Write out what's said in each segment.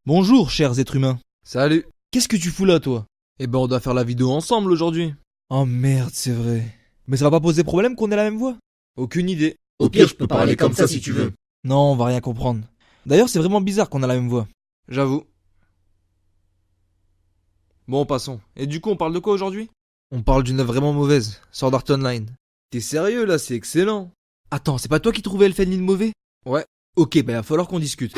Bonjour, chers êtres humains. Salut. Qu'est-ce que tu fous là, toi? Eh ben on doit faire la vidéo ensemble aujourd'hui. Oh merde, c'est vrai. Mais ça va pas poser problème qu'on ait la même voix? Aucune idée. Au pire, je peux parler comme ça si tu veux. Non, on va rien comprendre. D'ailleurs, c'est vraiment bizarre qu'on a la même voix. J'avoue. Bon, passons. Et du coup, on parle de quoi aujourd'hui? On parle d'une œuvre vraiment mauvaise, Sword Art Online. T'es sérieux là, c'est excellent. Attends, c'est pas toi qui trouvais Elfen Lied mauvais? Ouais. Ok, bah il va falloir qu'on discute.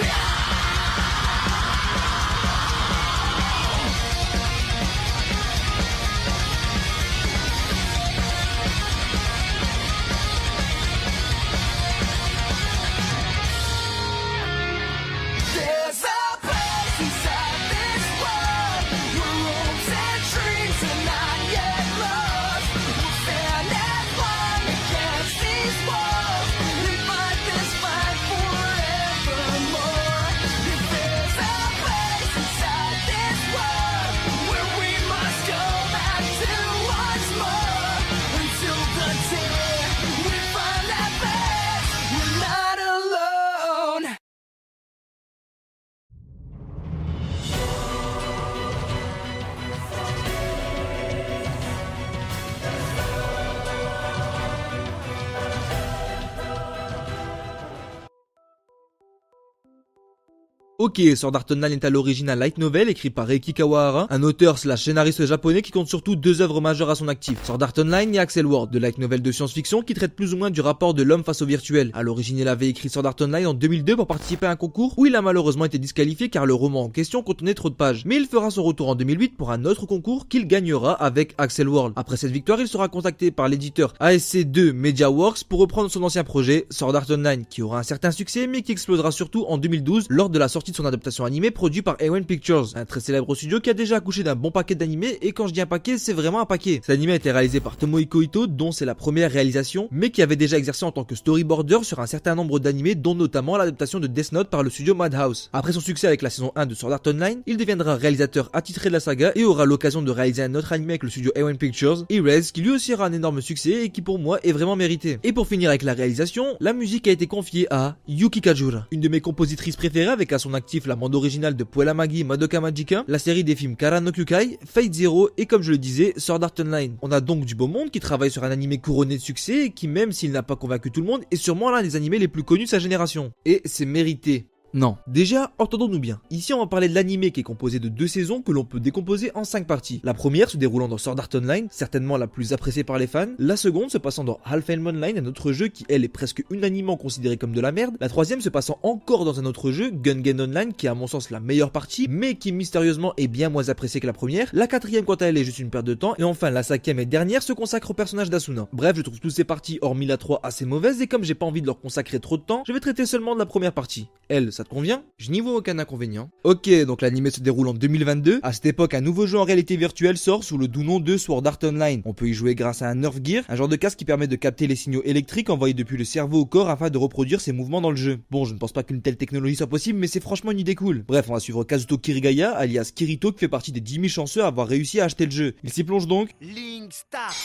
Ok, Sword Art Online est à l'origine un light novel écrit par Reiki Kawahara, un auteur slash scénariste japonais qui compte surtout deux œuvres majeures à son actif, Sword Art Online et Axel World, de light novel de science-fiction qui traite plus ou moins du rapport de l'homme face au virtuel. À l'origine, il avait écrit Sword Art Online en 2002 pour participer à un concours où il a malheureusement été disqualifié car le roman en question contenait trop de pages. Mais il fera son retour en 2008 pour un autre concours qu'il gagnera avec Axel World. Après cette victoire, il sera contacté par l'éditeur ASC2 MediaWorks pour reprendre son ancien projet Sword Art Online qui aura un certain succès mais qui explosera surtout en 2012 lors de la sortie de son adaptation animée produit par A1 Pictures, un très célèbre studio qui a déjà accouché d'un bon paquet d'animés, et quand je dis un paquet, c'est vraiment un paquet. Cet animé a été réalisé par Tomohiko Ito, dont c'est la première réalisation, mais qui avait déjà exercé en tant que storyboarder sur un certain nombre d'animés, dont notamment l'adaptation de Death Note par le studio Madhouse. Après son succès avec la saison 1 de Sword Art Online, il deviendra réalisateur attitré de la saga et aura l'occasion de réaliser un autre animé avec le studio A1 Pictures, Erase, qui lui aussi aura un énorme succès et qui pour moi est vraiment mérité. Et pour finir avec la réalisation, la musique a été confiée à Yuki Kajura, une de mes compositrices préférées avec à son actif la bande originale de Puella Magi Madoka Magica, la série des films Kara no Kyukai, Fate Zero et comme je le disais, Sword Art Online. On a donc du beau monde qui travaille sur un animé couronné de succès et qui, même s'il n'a pas convaincu tout le monde, est sûrement l'un des animés les plus connus de sa génération. Et c'est mérité. Non. Déjà, entendons-nous bien. Ici, on va parler de l'animé qui est composé de 2 saisons que l'on peut décomposer en 5 parties. La première se déroulant dans Sword Art Online, certainement la plus appréciée par les fans. La seconde se passant dans Half-Life Online, un autre jeu qui, elle, est presque unanimement considéré comme de la merde. La troisième se passant encore dans un autre jeu, Gun Online, qui est à mon sens la meilleure partie, mais qui mystérieusement est bien moins appréciée que la première. La quatrième, quant à elle, est juste une perte de temps. Et enfin, la cinquième et dernière se consacre au personnage d'Asuna. Bref, je trouve toutes ces parties, hormis la 3, assez mauvaises, et comme j'ai pas envie de leur consacrer trop de temps, je vais traiter seulement de la première partie. Elle, ça te convient? Je n'y vois aucun inconvénient. Ok, donc l'anime se déroule en 2022. À cette époque, un nouveau jeu en réalité virtuelle sort sous le doux nom de Sword Art Online. On peut y jouer grâce à un Nerve Gear, un genre de casque qui permet de capter les signaux électriques envoyés depuis le cerveau au corps afin de reproduire ses mouvements dans le jeu. Bon, je ne pense pas qu'une telle technologie soit possible, mais c'est franchement une idée cool. Bref, on va suivre Kazuto Kirigaya, alias Kirito, qui fait partie des 10 000 chanceux à avoir réussi à acheter le jeu. Il s'y plonge donc. Link Start.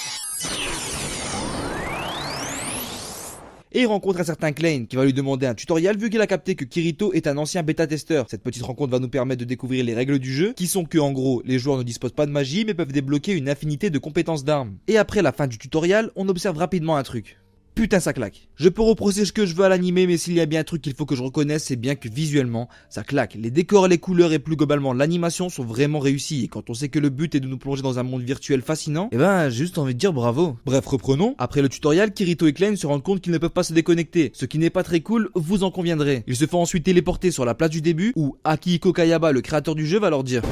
Et il rencontre un certain Klein qui va lui demander un tutoriel vu qu'il a capté que Kirito est un ancien bêta-testeur. Cette petite rencontre va nous permettre de découvrir les règles du jeu qui sont que en gros les joueurs ne disposent pas de magie mais peuvent débloquer une infinité de compétences d'armes. Et après la fin du tutoriel, on observe rapidement un truc. Putain, ça claque. Je peux reprocher ce que je veux à l'animé, mais s'il y a bien un truc qu'il faut que je reconnaisse, c'est bien que visuellement, ça claque. Les décors, les couleurs et plus globalement l'animation sont vraiment réussis. Et quand on sait que le but est de nous plonger dans un monde virtuel fascinant, eh ben, j'ai juste envie de dire bravo. Bref, reprenons. Après le tutoriel, Kirito et Klein se rendent compte qu'ils ne peuvent pas se déconnecter. Ce qui n'est pas très cool, vous en conviendrez. Ils se font ensuite téléporter sur la place du début, où Akihiko Kayaba, le créateur du jeu, va leur dire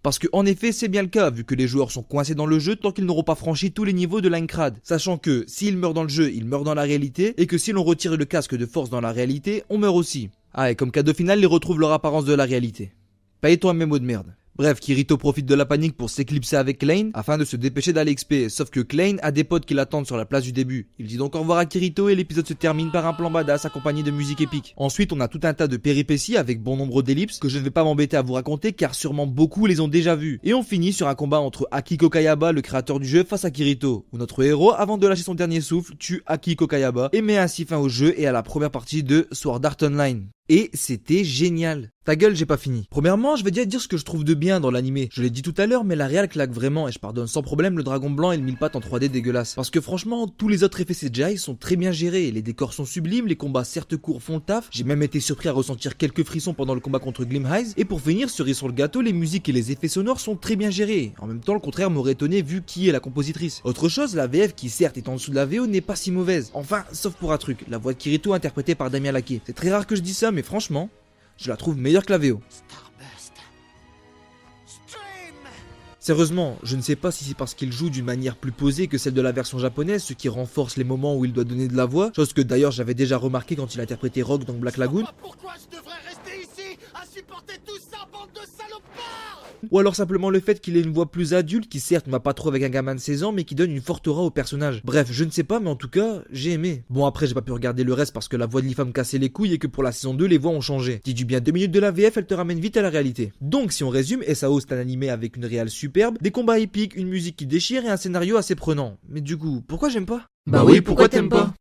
parce que en effet c'est bien le cas vu que les joueurs sont coincés dans le jeu tant qu'ils n'auront pas franchi tous les niveaux de l'Aincrad, sachant que s'ils meurent dans le jeu, ils meurent dans la réalité et que si l'on retire le casque de force dans la réalité, on meurt aussi. Ah et comme cadeau final, ils retrouvent leur apparence de la réalité. Paye-toi un mémo de merde. Bref, Kirito profite de la panique pour s'éclipser avec Klein afin de se dépêcher d'aller XP, sauf que Klein a des potes qui l'attendent sur la place du début. Il dit donc au revoir à Kirito et l'épisode se termine par un plan badass accompagné de musique épique. Ensuite, on a tout un tas de péripéties avec bon nombre d'ellipses que je ne vais pas m'embêter à vous raconter car sûrement beaucoup les ont déjà vus. Et on finit sur un combat entre Akiko Kayaba, le créateur du jeu, face à Kirito, où notre héros, avant de lâcher son dernier souffle, tue Akiko Kayaba et met ainsi fin au jeu et à la première partie de Sword Art Online. Et c'était génial. Ta gueule, j'ai pas fini. Premièrement, je vais déjà dire ce que je trouve de bien dans l'animé. Je l'ai dit tout à l'heure, mais la réal claque vraiment et je pardonne sans problème le dragon blanc et le mille pattes en 3D dégueulasse. Parce que franchement, tous les autres effets CGI sont très bien gérés. Les décors sont sublimes, les combats certes courts font le taf. J'ai même été surpris à ressentir quelques frissons pendant le combat contre Glimhize. Et pour finir, cerise sur le gâteau, les musiques et les effets sonores sont très bien gérés. En même temps, le contraire m'aurait étonné vu qui est la compositrice. Autre chose, la VF qui certes est en dessous de la VO n'est pas si mauvaise. Enfin, sauf pour un truc, la voix de Kirito interprétée par Damien Laquet. C'est très rare que je dise ça, mais franchement, je la trouve meilleure que la VO. Sérieusement, je ne sais pas si c'est parce qu'il joue d'une manière plus posée que celle de la version japonaise, ce qui renforce les moments où il doit donner de la voix, chose que d'ailleurs j'avais déjà remarqué quand il interprétait Rock dans Black Lagoon. Pourquoi je devrais rester ici à supporter tout ça, bande de salopards? Ou alors simplement le fait qu'il ait une voix plus adulte qui certes va pas trop avec un gamin de 16 ans mais qui donne une forte aura au personnage. Bref, je ne sais pas mais en tout cas, j'ai aimé. Bon après j'ai pas pu regarder le reste parce que la voix de l'IFA me cassait les couilles et que pour la saison 2 les voix ont changé. Dis du bien 2 minutes de la VF, elle te ramène vite à la réalité. Donc si on résume, SAO c'est un animé avec une réal superbe, des combats épiques, une musique qui déchire et un scénario assez prenant. Mais du coup, pourquoi j'aime pas? Bah oui, pourquoi t'aimes pas?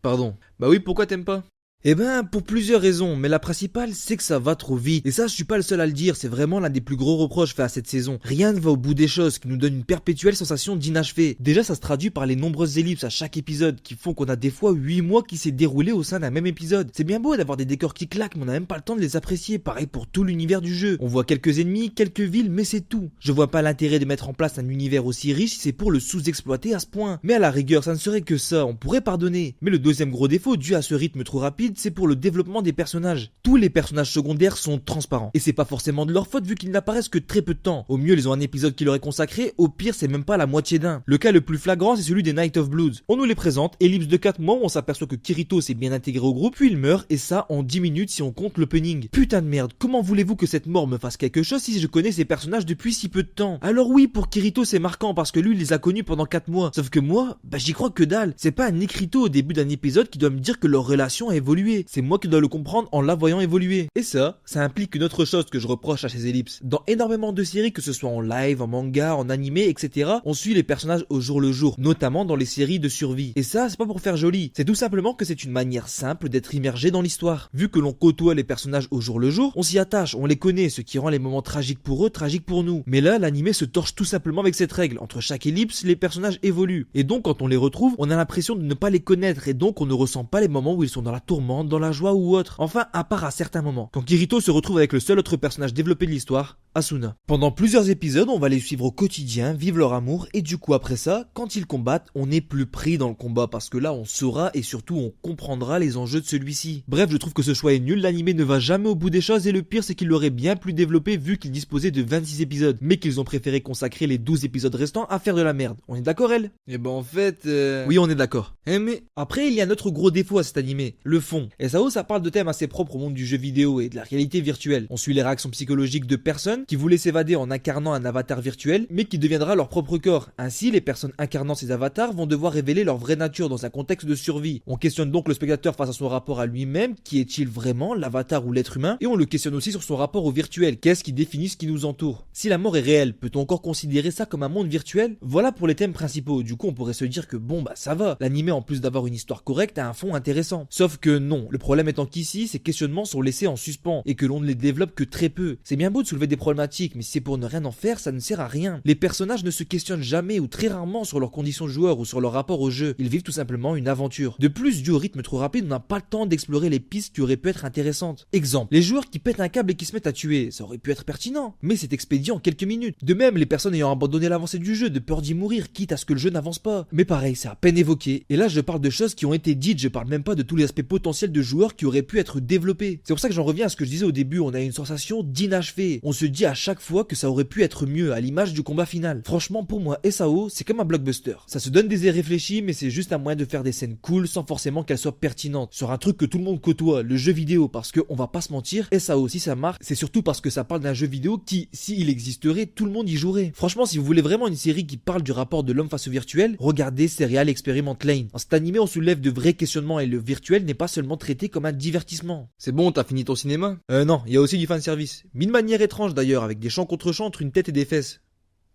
Pardon. Bah oui, pourquoi t'aimes pas? Eh ben, pour plusieurs raisons, mais la principale, c'est que ça va trop vite. Et ça, je suis pas le seul à le dire, c'est vraiment l'un des plus gros reproches faits à cette saison. Rien ne va au bout des choses, qui nous donne une perpétuelle sensation d'inachevé. Déjà, ça se traduit par les nombreuses ellipses à chaque épisode, qui font qu'on a des fois 8 mois qui s'est déroulé au sein d'un même épisode. C'est bien beau d'avoir des décors qui claquent, mais on n'a même pas le temps de les apprécier. Pareil pour tout l'univers du jeu. On voit quelques ennemis, quelques villes, mais c'est tout. Je vois pas l'intérêt de mettre en place un univers aussi riche si c'est pour le sous-exploiter à ce point. Mais à la rigueur, ça ne serait que ça, on pourrait pardonner. Mais le deuxième gros défaut, dû à ce rythme trop rapide, c'est pour le développement des personnages. Tous les personnages secondaires sont transparents. Et c'est pas forcément de leur faute vu qu'ils n'apparaissent que très peu de temps. Au mieux, ils ont un épisode qui leur est consacré, au pire, c'est même pas la moitié d'un. Le cas le plus flagrant, c'est celui des Night of Bloods. On nous les présente, ellipse de 4 mois où on s'aperçoit que Kirito s'est bien intégré au groupe, puis il meurt, et ça en 10 minutes si on compte l'opening. Putain de merde, comment voulez-vous que cette mort me fasse quelque chose si je connais ces personnages depuis si peu de temps? Alors oui, pour Kirito c'est marquant parce que lui il les a connus pendant 4 mois. Sauf que moi, j'y crois que dalle. C'est pas un écriteau au début d'un épisode qui doit me dire que leur relation a évolué. C'est moi qui dois le comprendre en la voyant évoluer. Et ça implique une autre chose que je reproche à ces ellipses. Dans énormément de séries, que ce soit en live, en manga, en animé, etc., on suit les personnages au jour le jour, notamment dans les séries de survie. Et ça, c'est pas pour faire joli, c'est tout simplement que c'est une manière simple d'être immergé dans l'histoire. Vu que l'on côtoie les personnages au jour le jour, on s'y attache, on les connaît, ce qui rend les moments tragiques pour eux, tragiques pour nous. Mais là, l'animé se torche tout simplement avec cette règle. Entre chaque ellipse, les personnages évoluent. Et donc, quand on les retrouve, on a l'impression de ne pas les connaître, et donc on ne ressent pas les moments où ils sont dans la tourmente, dans la joie ou autre. Enfin, à part à certains moments. Quand Kirito se retrouve avec le seul autre personnage développé de l'histoire, Asuna. Pendant plusieurs épisodes, on va les suivre au quotidien, vivre leur amour, et du coup après ça, quand ils combattent, on n'est plus pris dans le combat, parce que là on saura et surtout on comprendra les enjeux de celui-ci. Bref, je trouve que ce choix est nul, l'animé ne va jamais au bout des choses, et le pire c'est qu'il l'aurait bien plus développé vu qu'il disposait de 26 épisodes, mais qu'ils ont préféré consacrer les 12 épisodes restants à faire de la merde. On est d'accord, elle? Eh ben en fait... Oui, on est d'accord. mais... Après, il y a un autre gros défaut à cet animé, le fond. SAO, ça parle de thèmes assez propres au monde du jeu vidéo et de la réalité virtuelle. On suit les réactions psychologiques de personnes qui voulaient s'évader en incarnant un avatar virtuel, mais qui deviendra leur propre corps. Ainsi, les personnes incarnant ces avatars vont devoir révéler leur vraie nature dans un contexte de survie. On questionne donc le spectateur face à son rapport à lui-même, qui est-il vraiment, l'avatar ou l'être humain, et on le questionne aussi sur son rapport au virtuel, qu'est-ce qui définit ce qui nous entoure. Si la mort est réelle, peut-on encore considérer ça comme un monde virtuel? Voilà pour les thèmes principaux, du coup on pourrait se dire que bon bah ça va, l'animé en plus d'avoir une histoire correcte a un fond intéressant. Sauf que non, le problème étant qu'ici, ces questionnements sont laissés en suspens, et que l'on ne les développe que très peu. C'est bien beau de soulever des problématiques, mais si c'est pour ne rien en faire, ça ne sert à rien. Les personnages ne se questionnent jamais ou très rarement sur leurs conditions de joueur ou sur leur rapport au jeu. Ils vivent tout simplement une aventure. De plus, dû au rythme trop rapide, on n'a pas le temps d'explorer les pistes qui auraient pu être intéressantes. Exemple, les joueurs qui pètent un câble et qui se mettent à tuer, ça aurait pu être pertinent, mais c'est expédié en quelques minutes. De même, les personnes ayant abandonné l'avancée du jeu de peur d'y mourir, quitte à ce que le jeu n'avance pas. Mais pareil, c'est à peine évoqué. Et là, je parle de choses qui ont été dites, je parle même pas de tous les aspects potentiels de joueurs qui auraient pu être développés. C'est pour ça que j'en reviens à ce que je disais au début, on a une sensation d'inachevé. On se dit dis à chaque fois que ça aurait pu être mieux à l'image du combat final. Franchement pour moi SAO c'est comme un blockbuster. Ça se donne des idées réfléchies mais c'est juste un moyen de faire des scènes cool sans forcément qu'elles soient pertinentes. Sur un truc que tout le monde côtoie, le jeu vidéo, parce que on va pas se mentir, SAO si ça marque, c'est surtout parce que ça parle d'un jeu vidéo qui, s'il existerait, tout le monde y jouerait. Franchement si vous voulez vraiment une série qui parle du rapport de l'homme face au virtuel, regardez Serial Experiment Lane. Dans cet animé on soulève de vrais questionnements et le virtuel n'est pas seulement traité comme un divertissement. C'est bon, t'as fini ton cinéma? Non, il y a aussi du fanservice. Mais de manière étrange d'ailleurs, avec des chants contre chants entre une tête et des fesses.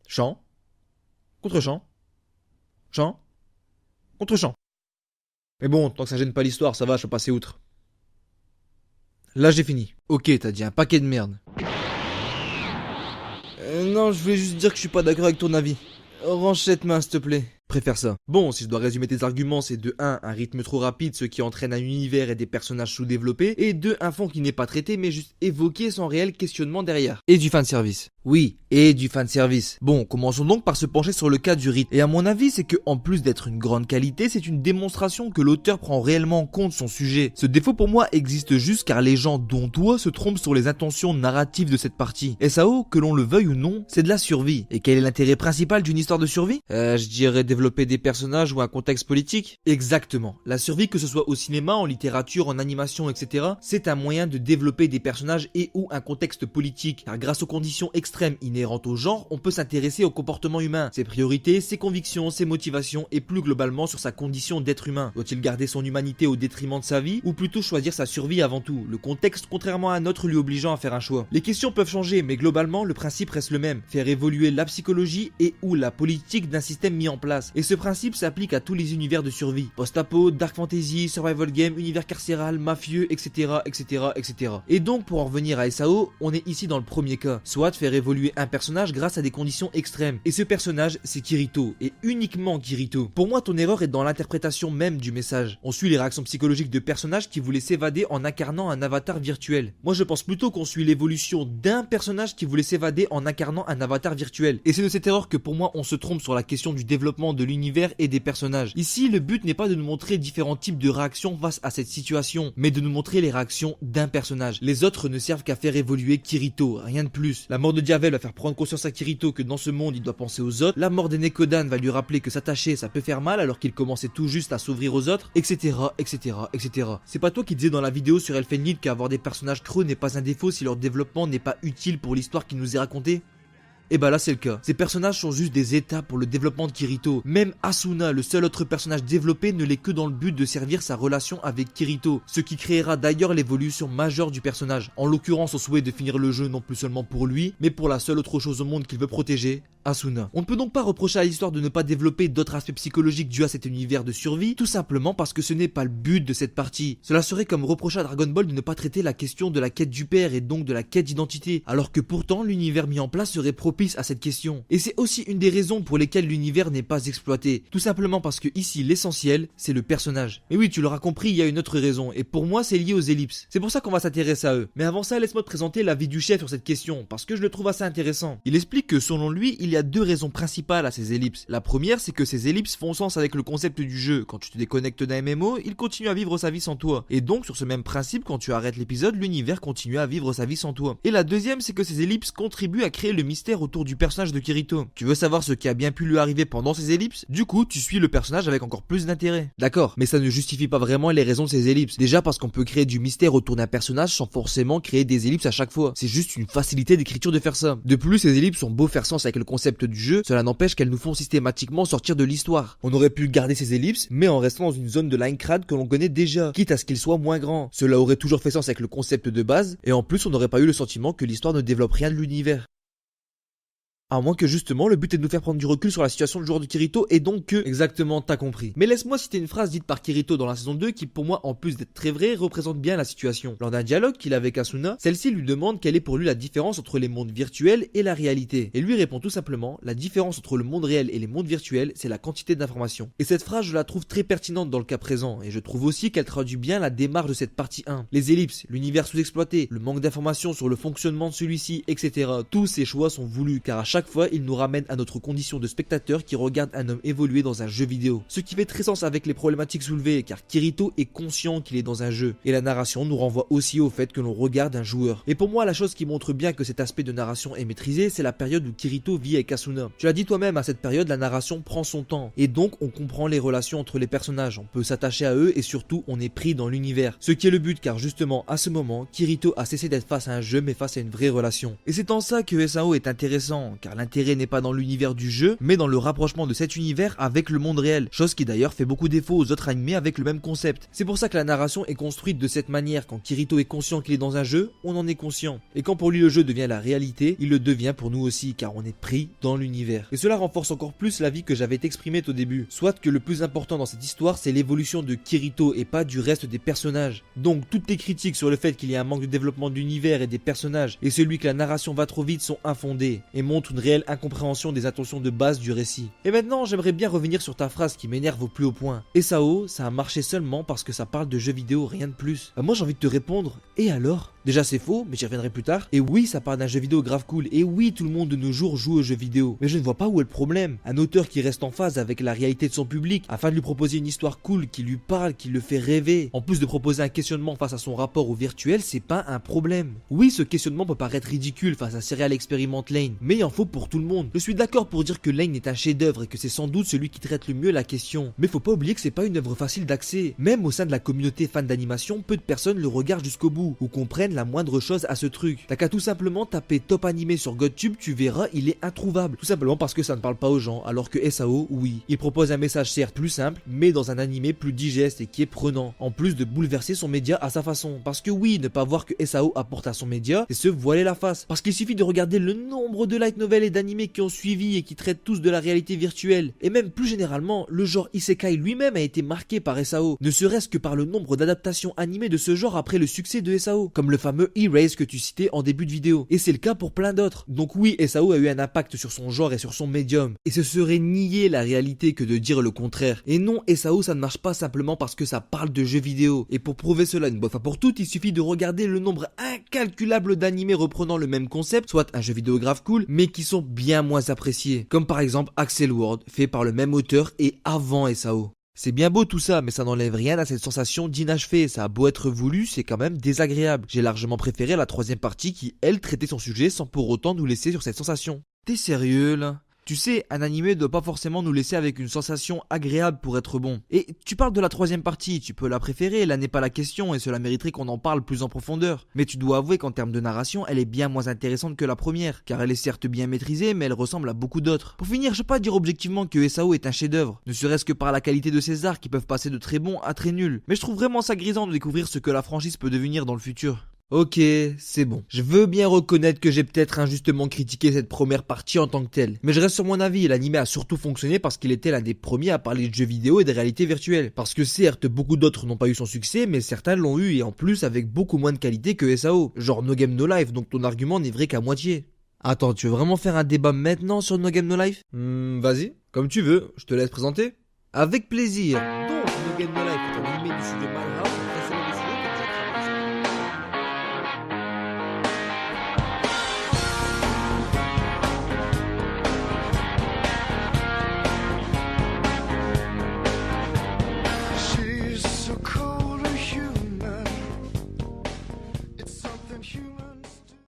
Chant, contre chant, chant, contre chant. Mais bon, tant que ça gêne pas l'histoire, ça va, je peux passer outre. Là j'ai fini. Ok, t'as dit un paquet de merde. Non, je voulais juste dire que je suis pas d'accord avec ton avis. Range cette main s'il te plaît. Préfère ça. Bon, si je dois résumer tes arguments, c'est de 1, un rythme trop rapide, ce qui entraîne un univers et des personnages sous-développés, et 2, un fond qui n'est pas traité, mais juste évoqué sans réel questionnement derrière. Et du fanservice. Oui, et du fanservice. Bon, commençons donc par se pencher sur le cas du rythme. Et à mon avis, c'est que en plus d'être une grande qualité, c'est une démonstration que l'auteur prend réellement en compte son sujet. Ce défaut pour moi existe juste car les gens, dont toi, se trompent sur les intentions narratives de cette partie. SAO, que l'on le veuille ou non, c'est de la survie. Et quel est l'intérêt principal d'une histoire de survie? Je dirais développer des personnages ou un contexte politique. Exactement. La survie, que ce soit au cinéma, en littérature, en animation, etc., c'est un moyen de développer des personnages et ou un contexte politique. Car grâce aux conditions extrêmes inhérentes au genre, on peut s'intéresser au comportement humain, ses priorités, ses convictions, ses motivations et plus globalement sur sa condition d'être humain. Doit-il garder son humanité au détriment de sa vie ou plutôt choisir sa survie avant tout? Le contexte, contrairement à un autre, lui obligeant à faire un choix. Les questions peuvent changer, mais globalement, le principe reste le même. Faire évoluer la psychologie et ou la politique d'un système mis en place. Et ce principe s'applique à tous les univers de survie. Post-apo, dark fantasy, survival game, univers carcéral, mafieux, etc., etc., etc. Et donc, pour en revenir à SAO, on est ici dans le premier cas. Soit faire évoluer un personnage grâce à des conditions extrêmes. Et ce personnage, c'est Kirito. Et uniquement Kirito. Pour moi, ton erreur est dans l'interprétation même du message. On suit les réactions psychologiques de personnages qui voulaient s'évader en incarnant un avatar virtuel. Moi, je pense plutôt qu'on suit l'évolution d'un personnage qui voulait s'évader en incarnant un avatar virtuel. Et c'est de cette erreur que pour moi, on se trompe sur la question du développement de l'univers et des personnages. Ici, le but n'est pas de nous montrer différents types de réactions face à cette situation, mais de nous montrer les réactions d'un personnage. Les autres ne servent qu'à faire évoluer Kirito, rien de plus. La mort de Diavel va faire prendre conscience à Kirito que dans ce monde, il doit penser aux autres. La mort d'Enekodan va lui rappeler que s'attacher, ça peut faire mal alors qu'il commençait tout juste à s'ouvrir aux autres, etc., etc., etc. C'est pas toi qui disais dans la vidéo sur Elfenlied qu'avoir des personnages creux n'est pas un défaut si leur développement n'est pas utile pour l'histoire qui nous est racontée? Et bah là c'est le cas. Ces personnages sont juste des étapes pour le développement de Kirito. Même Asuna, le seul autre personnage développé, ne l'est que dans le but de servir sa relation avec Kirito. Ce qui créera d'ailleurs l'évolution majeure du personnage. En l'occurrence, son souhait de finir le jeu non plus seulement pour lui, mais pour la seule autre chose au monde qu'il veut protéger, Asuna. On ne peut donc pas reprocher à l'histoire de ne pas développer d'autres aspects psychologiques dus à cet univers de survie, tout simplement parce que ce n'est pas le but de cette partie. Cela serait comme reprocher à Dragon Ball de ne pas traiter la question de la quête du père et donc de la quête d'identité, alors que pourtant l'univers mis en place serait propice à cette question. Et c'est aussi une des raisons pour lesquelles l'univers n'est pas exploité. Tout simplement parce que ici, l'essentiel, c'est le personnage. Mais oui, tu l'auras compris, il y a une autre raison, et pour moi, c'est lié aux ellipses. C'est pour ça qu'on va s'intéresser à eux. Mais avant ça, laisse-moi te présenter l'avis du chef sur cette question, parce que je le trouve assez intéressant. Il explique que selon lui, il y a deux raisons principales à ces ellipses. La première, c'est que ces ellipses font sens avec le concept du jeu. Quand tu te déconnectes d'un MMO, il continue à vivre sa vie sans toi. Et donc, sur ce même principe, quand tu arrêtes l'épisode, l'univers continue à vivre sa vie sans toi. Et la deuxième, c'est que ces ellipses contribuent à créer le mystère autour du personnage de Kirito. Tu veux savoir ce qui a bien pu lui arriver pendant ces ellipses? Du coup, tu suis le personnage avec encore plus d'intérêt. D'accord, mais ça ne justifie pas vraiment les raisons de ces ellipses. Déjà parce qu'on peut créer du mystère autour d'un personnage sans forcément créer des ellipses à chaque fois. C'est juste une facilité d'écriture de faire ça. De plus, ces ellipses ont beau faire sens avec le concept du jeu, cela n'empêche qu'elles nous font systématiquement sortir de l'histoire. On aurait pu garder ces ellipses, mais en restant dans une zone de Linecrad que l'on connaît déjà, quitte à ce qu'il soit moins grand. Cela aurait toujours fait sens avec le concept de base, et en plus on n'aurait pas eu le sentiment que l'histoire ne développe rien de l'univers. À moins que justement le but est de nous faire prendre du recul sur la situation du joueur de Kirito et donc que... Exactement, t'as compris. Mais laisse-moi citer une phrase dite par Kirito dans la saison 2 qui pour moi en plus d'être très vraie représente bien la situation. Lors d'un dialogue qu'il a avec Asuna, celle-ci lui demande quelle est pour lui la différence entre les mondes virtuels et la réalité. Et lui répond tout simplement, la différence entre le monde réel et les mondes virtuels c'est la quantité d'informations. Et cette phrase je la trouve très pertinente dans le cas présent et je trouve aussi qu'elle traduit bien la démarche de cette partie 1. Les ellipses, l'univers sous-exploité, le manque d'informations sur le fonctionnement de celui-ci, etc. Tous ces choix sont voulus car à chaque chaque fois, il nous ramène à notre condition de spectateur qui regarde un homme évoluer dans un jeu vidéo. Ce qui fait très sens avec les problématiques soulevées, car Kirito est conscient qu'il est dans un jeu. Et la narration nous renvoie aussi au fait que l'on regarde un joueur. Et pour moi, la chose qui montre bien que cet aspect de narration est maîtrisé, c'est la période où Kirito vit avec Asuna. Tu l'as dit toi-même, à cette période, la narration prend son temps. Et donc, on comprend les relations entre les personnages, on peut s'attacher à eux et surtout, on est pris dans l'univers. Ce qui est le but, car justement, à ce moment, Kirito a cessé d'être face à un jeu, mais face à une vraie relation. Et c'est en ça que SAO est intéressant, car l'intérêt n'est pas dans l'univers du jeu, mais dans le rapprochement de cet univers avec le monde réel. Chose qui d'ailleurs fait beaucoup défaut aux autres animés avec le même concept. C'est pour ça que la narration est construite de cette manière. Quand Kirito est conscient qu'il est dans un jeu, on en est conscient. Et quand pour lui le jeu devient la réalité, il le devient pour nous aussi, car on est pris dans l'univers. Et cela renforce encore plus l'avis que j'avais exprimé au début. Soit que le plus important dans cette histoire, c'est l'évolution de Kirito et pas du reste des personnages. Donc toutes les critiques sur le fait qu'il y a un manque de développement d'univers et des personnages, et celui que la narration va trop vite sont infondées, et montrent une réelle incompréhension des intentions de base du récit. Et maintenant, j'aimerais bien revenir sur ta phrase qui m'énerve au plus haut point. SAO, ça a marché seulement parce que ça parle de jeux vidéo, rien de plus. Moi j'ai envie de te répondre, et alors? Déjà c'est faux, mais j'y reviendrai plus tard. Et oui, ça parle d'un jeu vidéo grave cool, et oui, tout le monde de nos jours joue aux jeux vidéo. Mais je ne vois pas où est le problème. Un auteur qui reste en phase avec la réalité de son public, afin de lui proposer une histoire cool, qui lui parle, qui le fait rêver. En plus de proposer un questionnement face à son rapport au virtuel, c'est pas un problème. Oui, ce questionnement peut paraître ridicule face à Serial Experiment Lain, mais il en faut pour tout le monde. Je suis d'accord pour dire que Lain est un chef-d'œuvre et que c'est sans doute celui qui traite le mieux la question. Mais faut pas oublier que c'est pas une œuvre facile d'accès. Même au sein de la communauté fan d'animation, peu de personnes le regardent jusqu'au bout, ou comprennent la moindre chose à ce truc. T'as qu'à tout simplement taper top animé sur GodTube, tu verras, il est introuvable. Tout simplement parce que ça ne parle pas aux gens, alors que SAO, oui. Il propose un message certes plus simple, mais dans un animé plus digeste et qui est prenant. En plus de bouleverser son média à sa façon. Parce que oui, ne pas voir que SAO apporte à son média, c'est se voiler la face. Parce qu'il suffit de regarder le nombre de light novels et d'animés qui ont suivi et qui traitent tous de la réalité virtuelle. Et même plus généralement, le genre Isekai lui-même a été marqué par SAO. Ne serait-ce que par le nombre d'adaptations animées de ce genre après le succès de SAO. Comme le fameux Erase que tu citais en début de vidéo. Et c'est le cas pour plein d'autres. Donc oui, SAO a eu un impact sur son genre et sur son médium. Et ce serait nier la réalité que de dire le contraire. Et non, SAO ça ne marche pas simplement parce que ça parle de jeux vidéo. Et pour prouver cela une bonne fois pour toutes, il suffit de regarder le nombre incalculable d'animés reprenant le même concept, soit un jeu vidéo grave cool, mais qui sont bien moins appréciés. Comme par exemple Axel World, fait par le même auteur et avant SAO. C'est bien beau tout ça, mais ça n'enlève rien à cette sensation d'inachevé. Ça a beau être voulu, c'est quand même désagréable. J'ai largement préféré la troisième partie qui, elle, traitait son sujet sans pour autant nous laisser sur cette sensation. T'es sérieux là ? Tu sais, un animé ne doit pas forcément nous laisser avec une sensation agréable pour être bon. Et tu parles de la troisième partie, tu peux la préférer, là n'est pas la question et cela mériterait qu'on en parle plus en profondeur. Mais tu dois avouer qu'en termes de narration, elle est bien moins intéressante que la première, car elle est certes bien maîtrisée, mais elle ressemble à beaucoup d'autres. Pour finir, je peux pas dire objectivement que SAO est un chef-d'œuvre, ne serait-ce que par la qualité de ses arts qui peuvent passer de très bons à très nuls. Mais je trouve vraiment ça grisant de découvrir ce que la franchise peut devenir dans le futur. Ok, c'est bon. Je veux bien reconnaître que j'ai peut-être injustement critiqué cette première partie en tant que telle. Mais je reste sur mon avis, l'anime a surtout fonctionné parce qu'il était l'un des premiers à parler de jeux vidéo et de réalité virtuelle. Parce que certes, beaucoup d'autres n'ont pas eu son succès, mais certains l'ont eu et en plus avec beaucoup moins de qualité que SAO. Genre No Game No Life, donc ton argument n'est vrai qu'à moitié. Attends, tu veux vraiment faire un débat maintenant sur No Game No Life ? Vas-y, comme tu veux, je te laisse présenter. Avec plaisir. Donc, No Game No Life est un animé du studio Madhouse, très célèbre studio qui a déjà travaillé sur... She's so cold and human. It's something human.